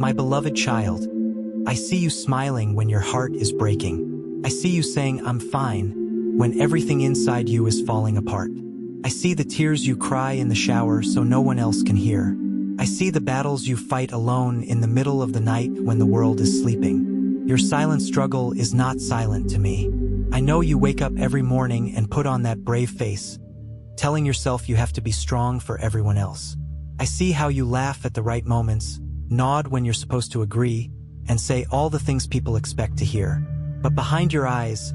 My beloved child, I see you smiling when your heart is breaking. I see you saying, "I'm fine," when everything inside you is falling apart. I see the tears you cry in the shower so no one else can hear. I see the battles you fight alone in the middle of the night when the world is sleeping. Your silent struggle is not silent to me. I know you wake up every morning and put on that brave face, telling yourself you have to be strong for everyone else. I see how you laugh at the right moments, nod when you're supposed to agree, and say all the things people expect to hear. But behind your eyes,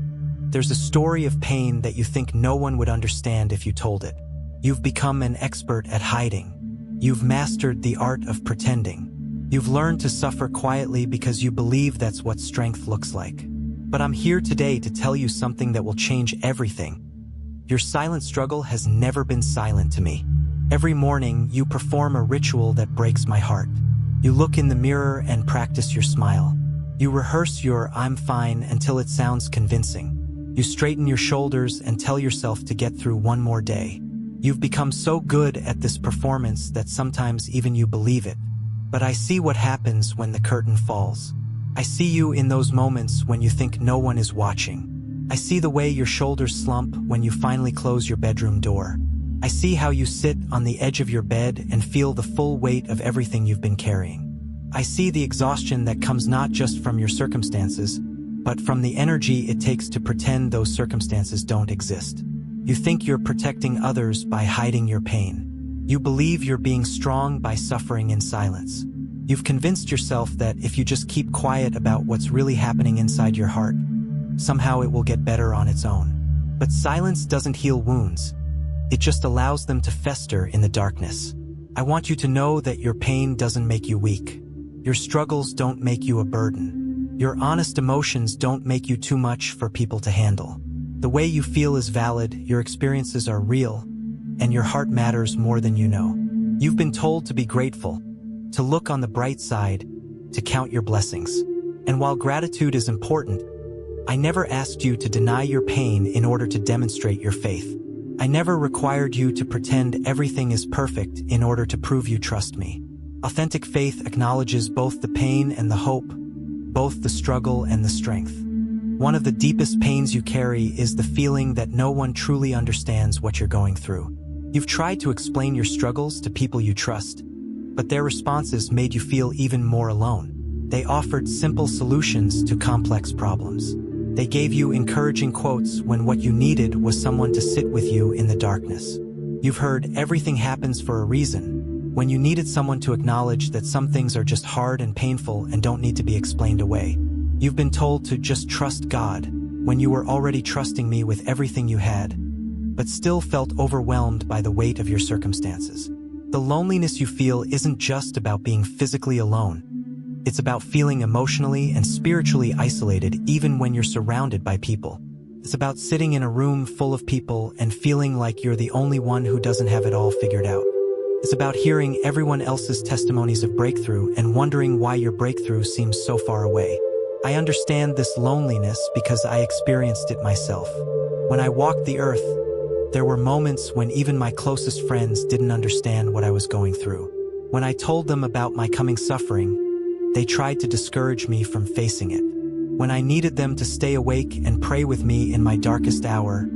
there's a story of pain that you think no one would understand if you told it. You've become an expert at hiding. You've mastered the art of pretending. You've learned to suffer quietly because you believe that's what strength looks like. But I'm here today to tell you something that will change everything. Your silent struggle has never been silent to me. Every morning, you perform a ritual that breaks my heart. You look in the mirror and practice your smile. You rehearse your "I'm fine" until it sounds convincing. You straighten your shoulders and tell yourself to get through one more day. You've become so good at this performance that sometimes even you believe it. But I see what happens when the curtain falls. I see you in those moments when you think no one is watching. I see the way your shoulders slump when you finally close your bedroom door. I see how you sit on the edge of your bed and feel the full weight of everything you've been carrying. I see the exhaustion that comes not just from your circumstances, but from the energy it takes to pretend those circumstances don't exist. You think you're protecting others by hiding your pain. You believe you're being strong by suffering in silence. You've convinced yourself that if you just keep quiet about what's really happening inside your heart, somehow it will get better on its own. But silence doesn't heal wounds. It just allows them to fester in the darkness. I want you to know that your pain doesn't make you weak. Your struggles don't make you a burden. Your honest emotions don't make you too much for people to handle. The way you feel is valid, your experiences are real, and your heart matters more than you know. You've been told to be grateful, to look on the bright side, to count your blessings. And while gratitude is important, I never asked you to deny your pain in order to demonstrate your faith. I never required you to pretend everything is perfect in order to prove you trust me. Authentic faith acknowledges both the pain and the hope, both the struggle and the strength. One of the deepest pains you carry is the feeling that no one truly understands what you're going through. You've tried to explain your struggles to people you trust, but their responses made you feel even more alone. They offered simple solutions to complex problems. They gave you encouraging quotes when what you needed was someone to sit with you in the darkness. You've heard "everything happens for a reason" when you needed someone to acknowledge that some things are just hard and painful and don't need to be explained away. You've been told to just trust God when you were already trusting me with everything you had, but still felt overwhelmed by the weight of your circumstances. The loneliness you feel isn't just about being physically alone. It's about feeling emotionally and spiritually isolated even when you're surrounded by people. It's about sitting in a room full of people and feeling like you're the only one who doesn't have it all figured out. It's about hearing everyone else's testimonies of breakthrough and wondering why your breakthrough seems so far away. I understand this loneliness because I experienced it myself. When I walked the earth, there were moments when even my closest friends didn't understand what I was going through. When I told them about my coming suffering, they tried to discourage me from facing it. When I needed them to stay awake and pray with me in my darkest hour,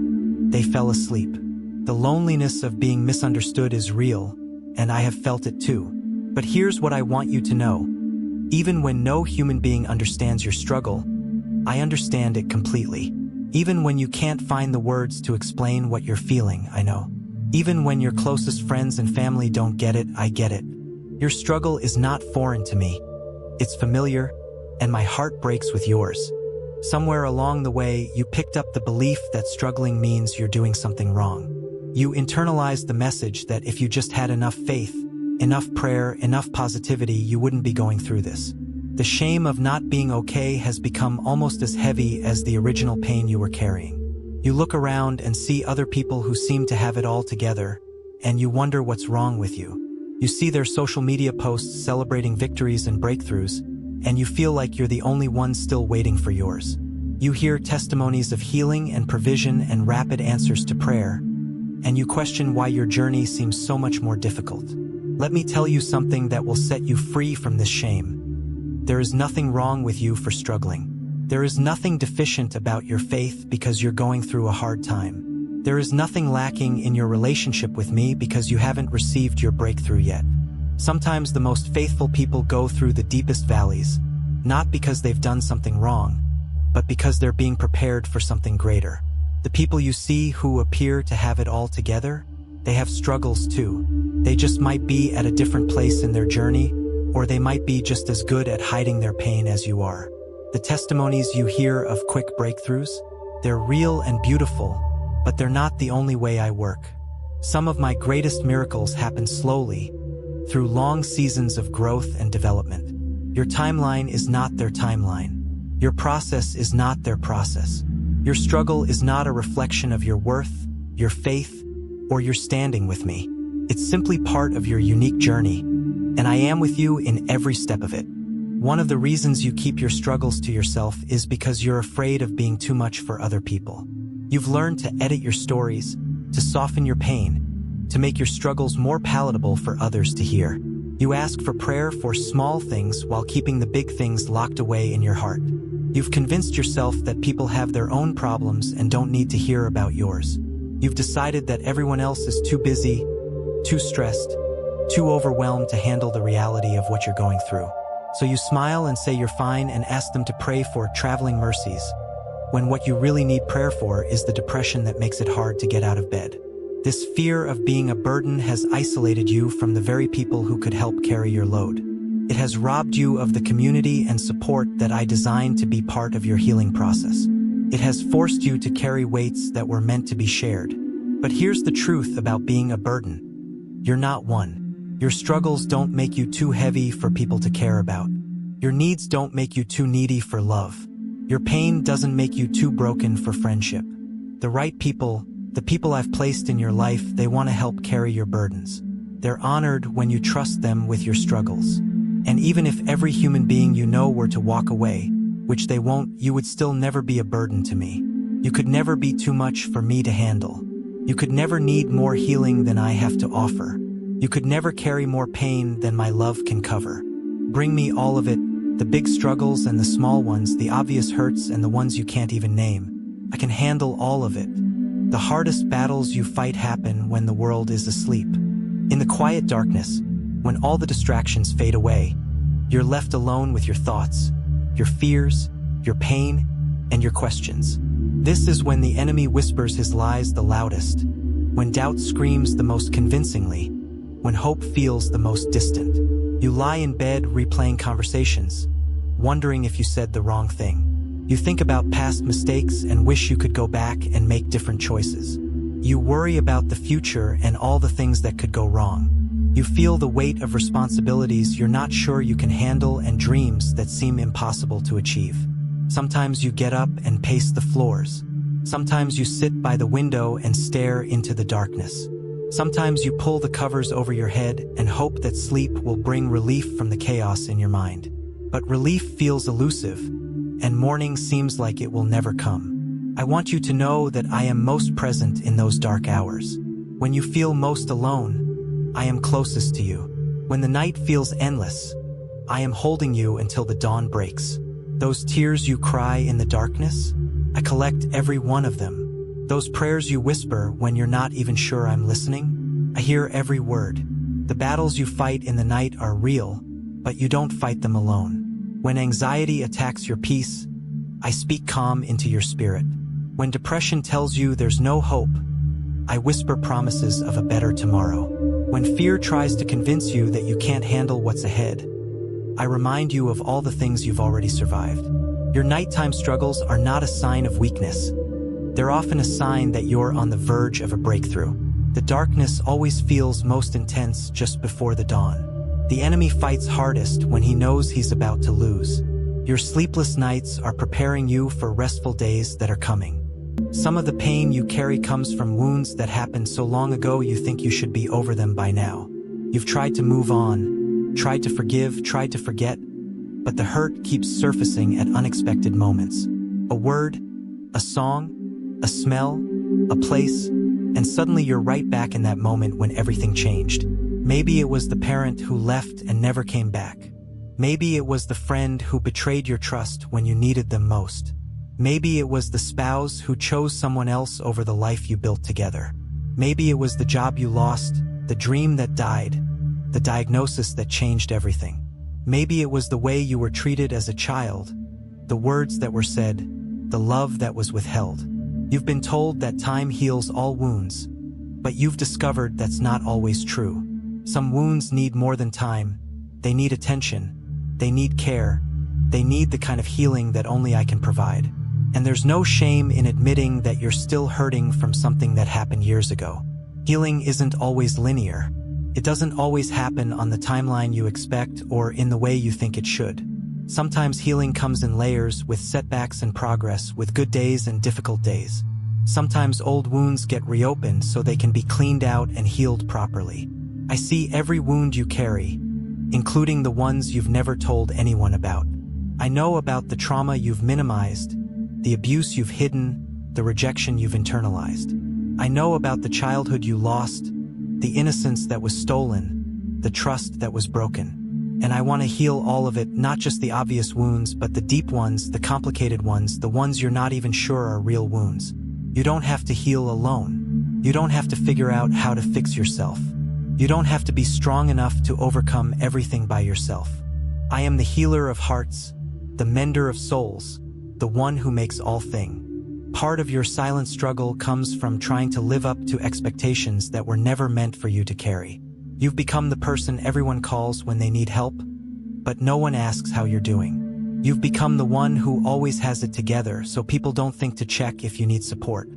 they fell asleep. The loneliness of being misunderstood is real, and I have felt it too. But here's what I want you to know. Even when no human being understands your struggle, I understand it completely. Even when you can't find the words to explain what you're feeling, I know. Even when your closest friends and family don't get it, I get it. Your struggle is not foreign to me. It's familiar, and my heart breaks with yours. Somewhere along the way, you picked up the belief that struggling means you're doing something wrong. You internalized the message that if you just had enough faith, enough prayer, enough positivity, you wouldn't be going through this. The shame of not being okay has become almost as heavy as the original pain you were carrying. You look around and see other people who seem to have it all together, and you wonder what's wrong with you. You see their social media posts celebrating victories and breakthroughs, and you feel like you're the only one still waiting for yours. You hear testimonies of healing and provision and rapid answers to prayer, and you question why your journey seems so much more difficult. Let me tell you something that will set you free from this shame. There is nothing wrong with you for struggling. There is nothing deficient about your faith because you're going through a hard time. There is nothing lacking in your relationship with me because you haven't received your breakthrough yet. Sometimes the most faithful people go through the deepest valleys, not because they've done something wrong, but because they're being prepared for something greater. The people you see who appear to have it all together, they have struggles too. They just might be at a different place in their journey, or they might be just as good at hiding their pain as you are. The testimonies you hear of quick breakthroughs, they're real and beautiful, but they're not the only way I work. Some of my greatest miracles happen slowly, through long seasons of growth and development. Your timeline is not their timeline. Your process is not their process. Your struggle is not a reflection of your worth, your faith, or your standing with me. It's simply part of your unique journey, and I am with you in every step of it. One of the reasons you keep your struggles to yourself is because you're afraid of being too much for other people. You've learned to edit your stories, to soften your pain, to make your struggles more palatable for others to hear. You ask for prayer for small things while keeping the big things locked away in your heart. You've convinced yourself that people have their own problems and don't need to hear about yours. You've decided that everyone else is too busy, too stressed, too overwhelmed to handle the reality of what you're going through. So you smile and say you're fine and ask them to pray for traveling mercies, when what you really need prayer for is the depression that makes it hard to get out of bed. This fear of being a burden has isolated you from the very people who could help carry your load. It has robbed you of the community and support that I designed to be part of your healing process. It has forced you to carry weights that were meant to be shared. But here's the truth about being a burden. You're not one. Your struggles don't make you too heavy for people to care about. Your needs don't make you too needy for love. Your pain doesn't make you too broken for friendship. The right people, the people I've placed in your life, they want to help carry your burdens. They're honored when you trust them with your struggles. And even if every human being you know were to walk away, which they won't, you would still never be a burden to me. You could never be too much for me to handle. You could never need more healing than I have to offer. You could never carry more pain than my love can cover. Bring me all of it, the big struggles and the small ones, the obvious hurts and the ones you can't even name. I can handle all of it. The hardest battles you fight happen when the world is asleep. In the quiet darkness, when all the distractions fade away, you're left alone with your thoughts, your fears, your pain, and your questions. This is when the enemy whispers his lies the loudest, when doubt screams the most convincingly, when hope feels the most distant. You lie in bed replaying conversations, wondering if you said the wrong thing. You think about past mistakes and wish you could go back and make different choices. You worry about the future and all the things that could go wrong. You feel the weight of responsibilities you're not sure you can handle and dreams that seem impossible to achieve. Sometimes you get up and pace the floors. Sometimes you sit by the window and stare into the darkness. Sometimes you pull the covers over your head and hope that sleep will bring relief from the chaos in your mind. But relief feels elusive, and morning seems like it will never come. I want you to know that I am most present in those dark hours. When you feel most alone, I am closest to you. When the night feels endless, I am holding you until the dawn breaks. Those tears you cry in the darkness, I collect every one of them. Those prayers you whisper when you're not even sure I'm listening, I hear every word. The battles you fight in the night are real, but you don't fight them alone. When anxiety attacks your peace, I speak calm into your spirit. When depression tells you there's no hope, I whisper promises of a better tomorrow. When fear tries to convince you that you can't handle what's ahead, I remind you of all the things you've already survived. Your nighttime struggles are not a sign of weakness. They're often a sign that you're on the verge of a breakthrough. The darkness always feels most intense just before the dawn. The enemy fights hardest when he knows he's about to lose. Your sleepless nights are preparing you for restful days that are coming. Some of the pain you carry comes from wounds that happened so long ago you think you should be over them by now. You've tried to move on, tried to forgive, tried to forget, but the hurt keeps surfacing at unexpected moments. A word, a song, a smell, a place, and suddenly you're right back in that moment when everything changed. Maybe it was the parent who left and never came back. Maybe it was the friend who betrayed your trust when you needed them most. Maybe it was the spouse who chose someone else over the life you built together. Maybe it was the job you lost, the dream that died, the diagnosis that changed everything. Maybe it was the way you were treated as a child, the words that were said, the love that was withheld. You've been told that time heals all wounds, but you've discovered that's not always true. Some wounds need more than time. They need attention. They need care. They need the kind of healing that only I can provide. And there's no shame in admitting that you're still hurting from something that happened years ago. Healing isn't always linear. It doesn't always happen on the timeline you expect or in the way you think it should. Sometimes healing comes in layers, with setbacks and progress, with good days and difficult days. Sometimes old wounds get reopened so they can be cleaned out and healed properly. I see every wound you carry, including the ones you've never told anyone about. I know about the trauma you've minimized, the abuse you've hidden, the rejection you've internalized. I know about the childhood you lost, the innocence that was stolen, the trust that was broken. And I want to heal all of it, not just the obvious wounds, but the deep ones, the complicated ones, the ones you're not even sure are real wounds. You don't have to heal alone. You don't have to figure out how to fix yourself. You don't have to be strong enough to overcome everything by yourself. I am the healer of hearts, the mender of souls, the one who makes all thing. Part of your silent struggle comes from trying to live up to expectations that were never meant for you to carry. You've become the person everyone calls when they need help, but no one asks how you're doing. You've become the one who always has it together, so people don't think to check if you need support.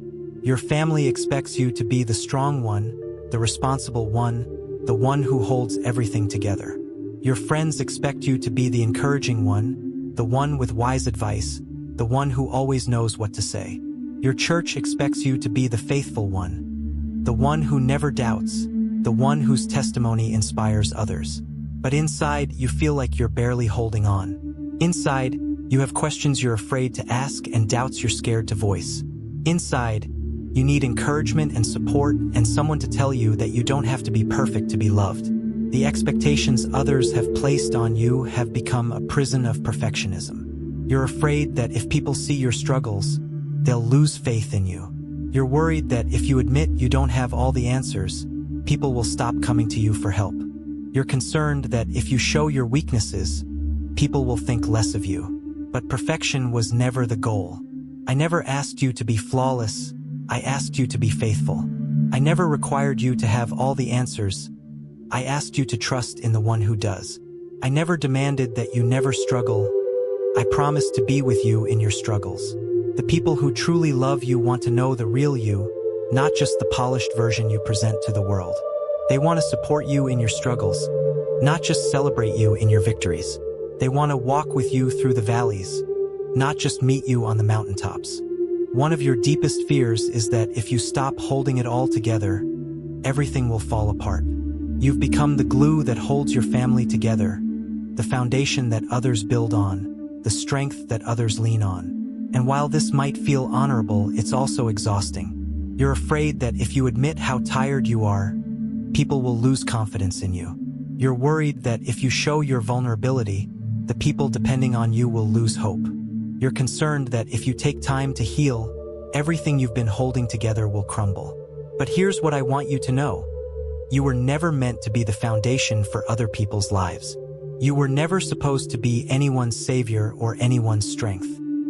Your family expects you to be the strong one, the responsible one, the one who holds everything together. Your friends expect you to be the encouraging one, the one with wise advice, the one who always knows what to say. Your church expects you to be the faithful one, the one who never doubts, the one whose testimony inspires others. But inside, you feel like you're barely holding on. Inside, you have questions you're afraid to ask and doubts you're scared to voice. Inside, you need encouragement and support and someone to tell you that you don't have to be perfect to be loved. The expectations others have placed on you have become a prison of perfectionism. You're afraid that if people see your struggles, they'll lose faith in you. You're worried that if you admit you don't have all the answers, people will stop coming to you for help. You're concerned that if you show your weaknesses, people will think less of you. But perfection was never the goal. I never asked you to be flawless. I asked you to be faithful. I never required you to have all the answers. I asked you to trust in the one who does. I never demanded that you never struggle. I promised to be with you in your struggles. The people who truly love you want to know the real you, not just the polished version you present to the world. They want to support you in your struggles, not just celebrate you in your victories. They want to walk with you through the valleys, not just meet you on the mountaintops. One of your deepest fears is that if you stop holding it all together, everything will fall apart. You've become the glue that holds your family together, the foundation that others build on, the strength that others lean on. And while this might feel honorable, it's also exhausting. You're afraid that if you admit how tired you are, people will lose confidence in you. You're worried that if you show your vulnerability, the people depending on you will lose hope. You're concerned that if you take time to heal, everything you've been holding together will crumble. But here's what I want you to know. You were never meant to be the foundation for other people's lives. You were never supposed to be anyone's savior or anyone's strength.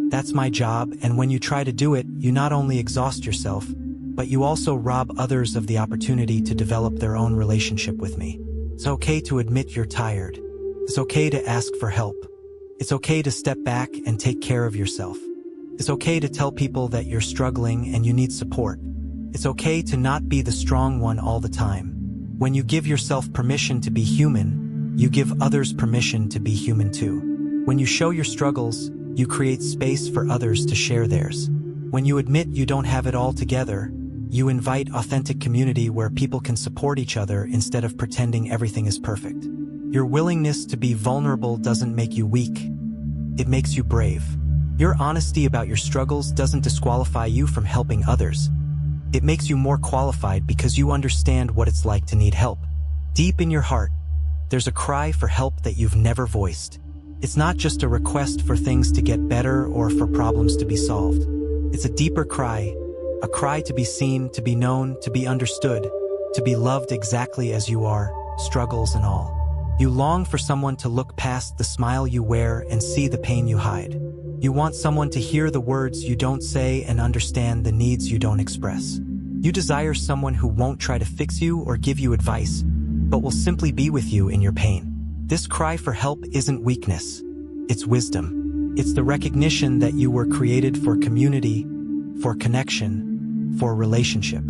That's my job, and when you try to do it, you not only exhaust yourself, but you also rob others of the opportunity to develop their own relationship with me. It's okay to admit you're tired. It's okay to ask for help. It's okay to step back and take care of yourself. It's okay to tell people that you're struggling and you need support. It's okay to not be the strong one all the time. When you give yourself permission to be human, you give others permission to be human too. When you show your struggles, you create space for others to share theirs. When you admit you don't have it all together, you invite authentic community where people can support each other instead of pretending everything is perfect. Your willingness to be vulnerable doesn't make you weak. It makes you brave. Your honesty about your struggles doesn't disqualify you from helping others. It makes you more qualified because you understand what it's like to need help. Deep in your heart, there's a cry for help that you've never voiced. It's not just a request for things to get better or for problems to be solved. It's a deeper cry, a cry to be seen, to be known, to be understood, to be loved exactly as you are, struggles and all. You long for someone to look past the smile you wear and see the pain you hide. You want someone to hear the words you don't say and understand the needs you don't express. You desire someone who won't try to fix you or give you advice, but will simply be with you in your pain. This cry for help isn't weakness, it's wisdom. It's the recognition that you were created for community, for connection, for relationship.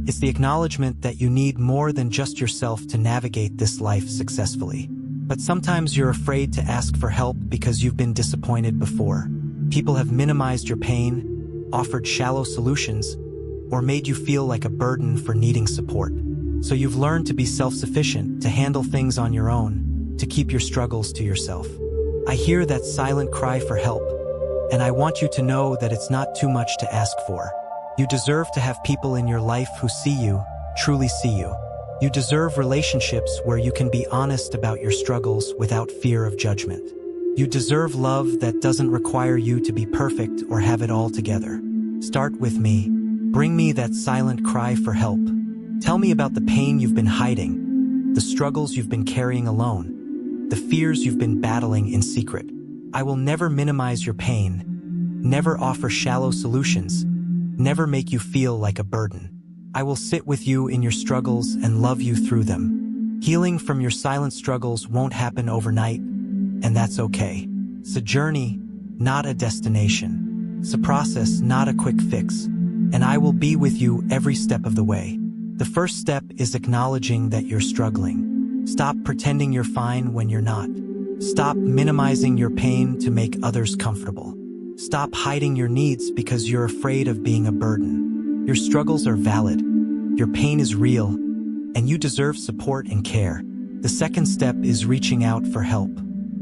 It's the acknowledgement that you need more than just yourself to navigate this life successfully. But sometimes you're afraid to ask for help because you've been disappointed before. People have minimized your pain, offered shallow solutions, or made you feel like a burden for needing support. So you've learned to be self-sufficient, to handle things on your own, to keep your struggles to yourself. I hear that silent cry for help, and I want you to know that it's not too much to ask for. You deserve to have people in your life who see you, truly see you. You deserve relationships where you can be honest about your struggles without fear of judgment. You deserve love that doesn't require you to be perfect or have it all together. Start with me. Bring me that silent cry for help. Tell me about the pain you've been hiding, the struggles you've been carrying alone, the fears you've been battling in secret. I will never minimize your pain, never offer shallow solutions, never make you feel like a burden. I will sit with you in your struggles and love you through them. Healing from your silent struggles won't happen overnight, and that's okay. It's a journey, not a destination. It's a process, not a quick fix. And I will be with you every step of the way. The first step is acknowledging that you're struggling. Stop pretending you're fine when you're not. Stop minimizing your pain to make others comfortable. Stop hiding your needs because you're afraid of being a burden. Your struggles are valid, your pain is real, and you deserve support and care. The second step is reaching out for help.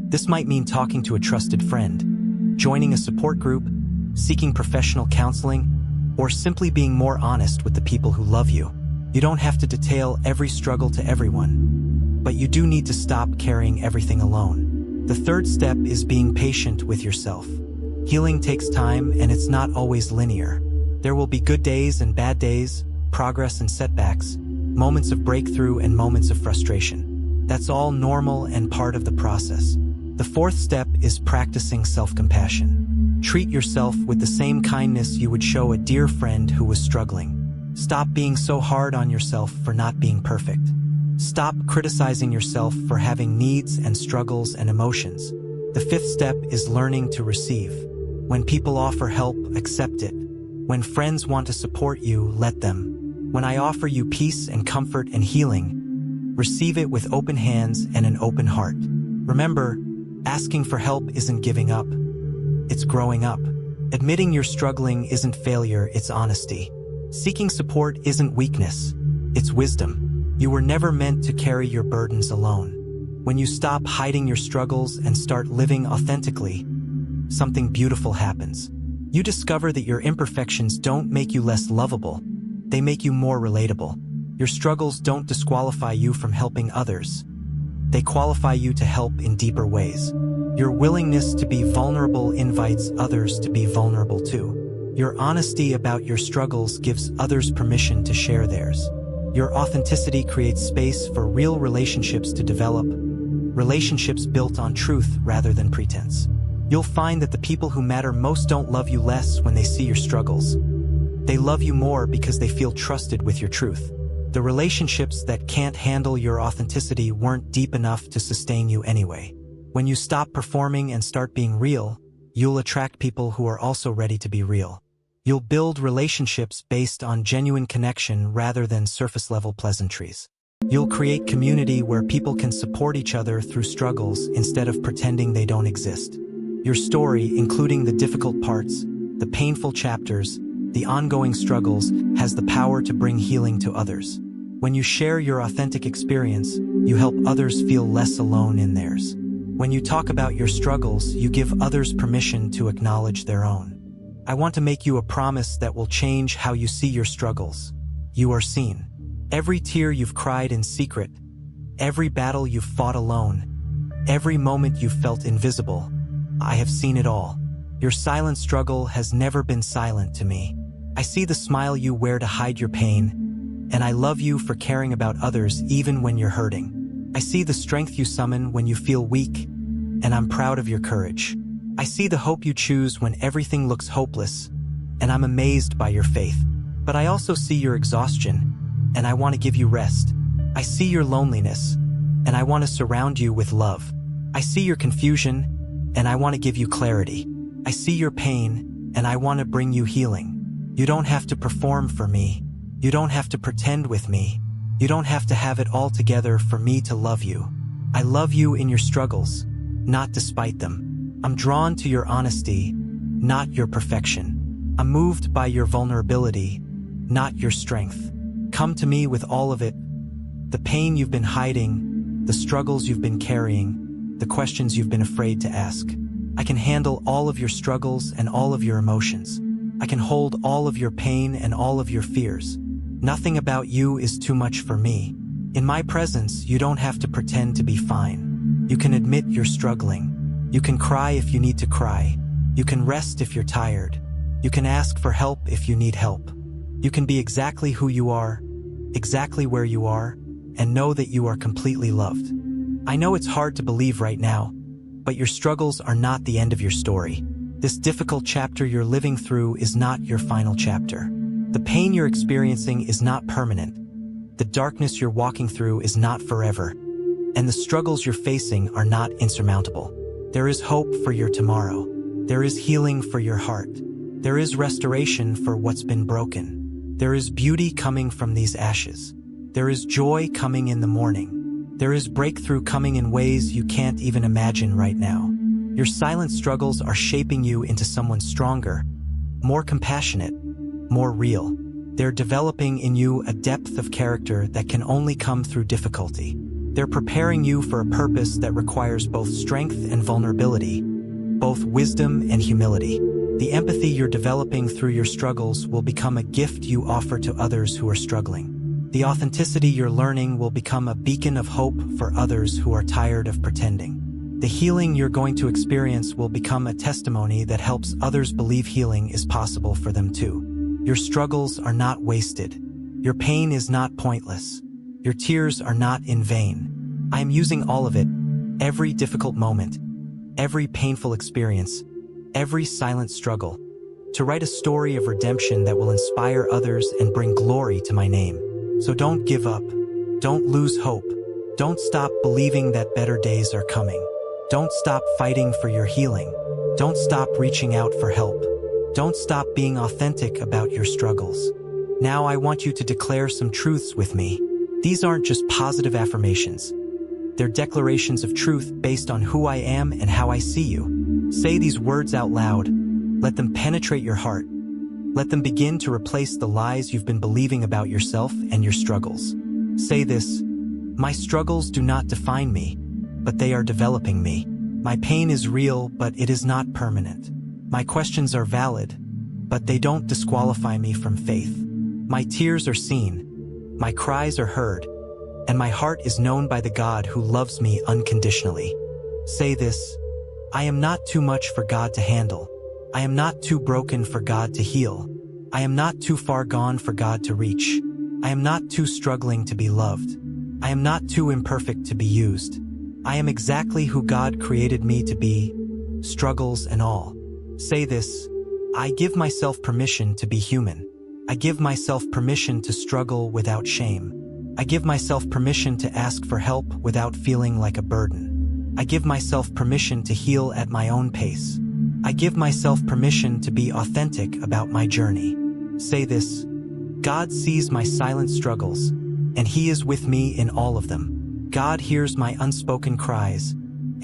This might mean talking to a trusted friend, joining a support group, seeking professional counseling, or simply being more honest with the people who love you. You don't have to detail every struggle to everyone, but you do need to stop carrying everything alone. The third step is being patient with yourself. Healing takes time, and it's not always linear. There will be good days and bad days, progress and setbacks, moments of breakthrough and moments of frustration. That's all normal and part of the process. The fourth step is practicing self-compassion. Treat yourself with the same kindness you would show a dear friend who was struggling. Stop being so hard on yourself for not being perfect. Stop criticizing yourself for having needs and struggles and emotions. The fifth step is learning to receive. When people offer help, accept it. When friends want to support you, let them. When I offer you peace and comfort and healing, receive it with open hands and an open heart. Remember, asking for help isn't giving up. It's growing up. Admitting you're struggling isn't failure, it's honesty. Seeking support isn't weakness, it's wisdom. You were never meant to carry your burdens alone. When you stop hiding your struggles and start living authentically, something beautiful happens. You discover that your imperfections don't make you less lovable, they make you more relatable. Your struggles don't disqualify you from helping others. They qualify you to help in deeper ways. Your willingness to be vulnerable invites others to be vulnerable too. Your honesty about your struggles gives others permission to share theirs. Your authenticity creates space for real relationships to develop, relationships built on truth rather than pretense. You'll find that the people who matter most don't love you less when they see your struggles. They love you more because they feel trusted with your truth. The relationships that can't handle your authenticity weren't deep enough to sustain you anyway. When you stop performing and start being real, you'll attract people who are also ready to be real. You'll build relationships based on genuine connection rather than surface-level pleasantries. You'll create community where people can support each other through struggles instead of pretending they don't exist. Your story, including the difficult parts, the painful chapters, the ongoing struggles, has the power to bring healing to others. When you share your authentic experience, you help others feel less alone in theirs. When you talk about your struggles, you give others permission to acknowledge their own. I want to make you a promise that will change how you see your struggles. You are seen. Every tear you've cried in secret, every battle you've fought alone, Every moment you've felt invisible, I have seen it all. Your silent struggle has never been silent to me. I see the smile you wear to hide your pain, and I love you for caring about others even when you're hurting. I see the strength you summon when you feel weak, and I'm proud of your courage. I see the hope you choose when everything looks hopeless, and I'm amazed by your faith. But I also see your exhaustion, and I want to give you rest. I see your loneliness, and I want to surround you with love. I see your confusion, and I want to give you clarity. I see your pain, and I want to bring you healing. You don't have to perform for me. You don't have to pretend with me. You don't have to have it all together for me to love you. I love you in your struggles, not despite them. I'm drawn to your honesty, not your perfection. I'm moved by your vulnerability, not your strength. Come to me with all of it. The pain you've been hiding, the struggles you've been carrying, the questions you've been afraid to ask. I can handle all of your struggles and all of your emotions. I can hold all of your pain and all of your fears. Nothing about you is too much for me. In my presence, you don't have to pretend to be fine. You can admit you're struggling. You can cry if you need to cry. You can rest if you're tired. You can ask for help if you need help. You can be exactly who you are, exactly where you are, and know that you are completely loved. I know it's hard to believe right now, but your struggles are not the end of your story. This difficult chapter you're living through is not your final chapter. The pain you're experiencing is not permanent. The darkness you're walking through is not forever. And the struggles you're facing are not insurmountable. There is hope for your tomorrow. There is healing for your heart. There is restoration for what's been broken. There is beauty coming from these ashes. There is joy coming in the morning. There is breakthrough coming in ways you can't even imagine right now. Your silent struggles are shaping you into someone stronger, more compassionate, more real. They're developing in you a depth of character that can only come through difficulty. They're preparing you for a purpose that requires both strength and vulnerability, both wisdom and humility. The empathy you're developing through your struggles will become a gift you offer to others who are struggling. The authenticity you're learning will become a beacon of hope for others who are tired of pretending. The healing you're going to experience will become a testimony that helps others believe healing is possible for them too. Your struggles are not wasted. Your pain is not pointless. Your tears are not in vain. I am using all of it, every difficult moment, every painful experience, every silent struggle, to write a story of redemption that will inspire others and bring glory to my name. So don't give up. Don't lose hope. Don't stop believing that better days are coming. Don't stop fighting for your healing. Don't stop reaching out for help. Don't stop being authentic about your struggles. Now I want you to declare some truths with me. These aren't just positive affirmations. They're declarations of truth based on who I am and how I see you. Say these words out loud. Let them penetrate your heart. Let them begin to replace the lies you've been believing about yourself and your struggles. Say this: my struggles do not define me, but they are developing me. My pain is real, but it is not permanent. My questions are valid, but they don't disqualify me from faith. My tears are seen, my cries are heard, and my heart is known by the God who loves me unconditionally. Say this: I am not too much for God to handle. I am not too broken for God to heal. I am not too far gone for God to reach. I am not too struggling to be loved. I am not too imperfect to be used. I am exactly who God created me to be, struggles and all. Say this: I give myself permission to be human. I give myself permission to struggle without shame. I give myself permission to ask for help without feeling like a burden. I give myself permission to heal at my own pace. I give myself permission to be authentic about my journey. Say this: God sees my silent struggles, and He is with me in all of them. God hears my unspoken cries,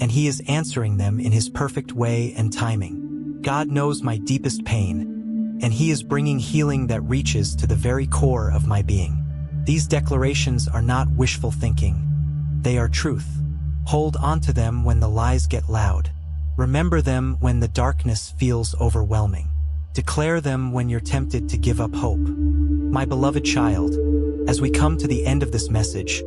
and He is answering them in His perfect way and timing. God knows my deepest pain, and He is bringing healing that reaches to the very core of my being. These declarations are not wishful thinking. They are truth. Hold on to them when the lies get loud. Remember them when the darkness feels overwhelming. Declare them when you're tempted to give up hope. My beloved child, as we come to the end of this message,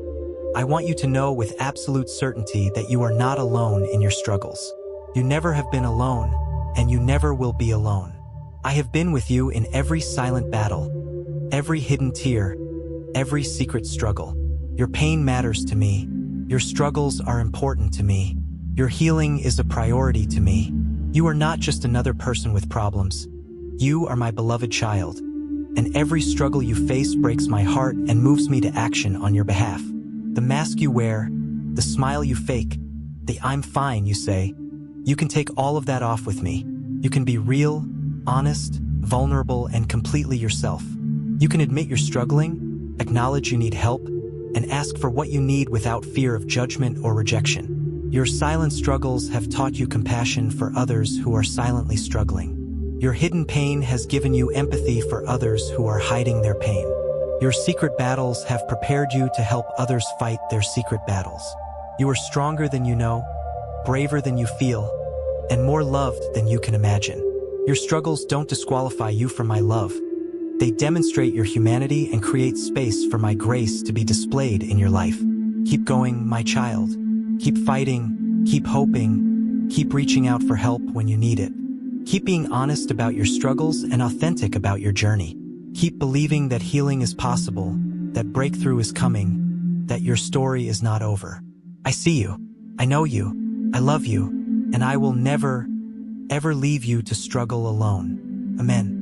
I want you to know with absolute certainty that you are not alone in your struggles. You never have been alone, and you never will be alone. I have been with you in every silent battle, every hidden tear, every secret struggle. Your pain matters to me. Your struggles are important to me. Your healing is a priority to me. You are not just another person with problems. You are my beloved child, and every struggle you face breaks my heart and moves me to action on your behalf. The mask you wear, the smile you fake, the "I'm fine" you say, you can take all of that off with me. You can be real, honest, vulnerable, and completely yourself. You can admit you're struggling, acknowledge you need help, and ask for what you need without fear of judgment or rejection. Your silent struggles have taught you compassion for others who are silently struggling. Your hidden pain has given you empathy for others who are hiding their pain. Your secret battles have prepared you to help others fight their secret battles. You are stronger than you know, braver than you feel, and more loved than you can imagine. Your struggles don't disqualify you from my love. They demonstrate your humanity and create space for my grace to be displayed in your life. Keep going, my child. Keep fighting, keep hoping, keep reaching out for help when you need it. Keep being honest about your struggles and authentic about your journey. Keep believing that healing is possible, that breakthrough is coming, that your story is not over. I see you. I know you. I love you. And I will never, ever leave you to struggle alone. Amen.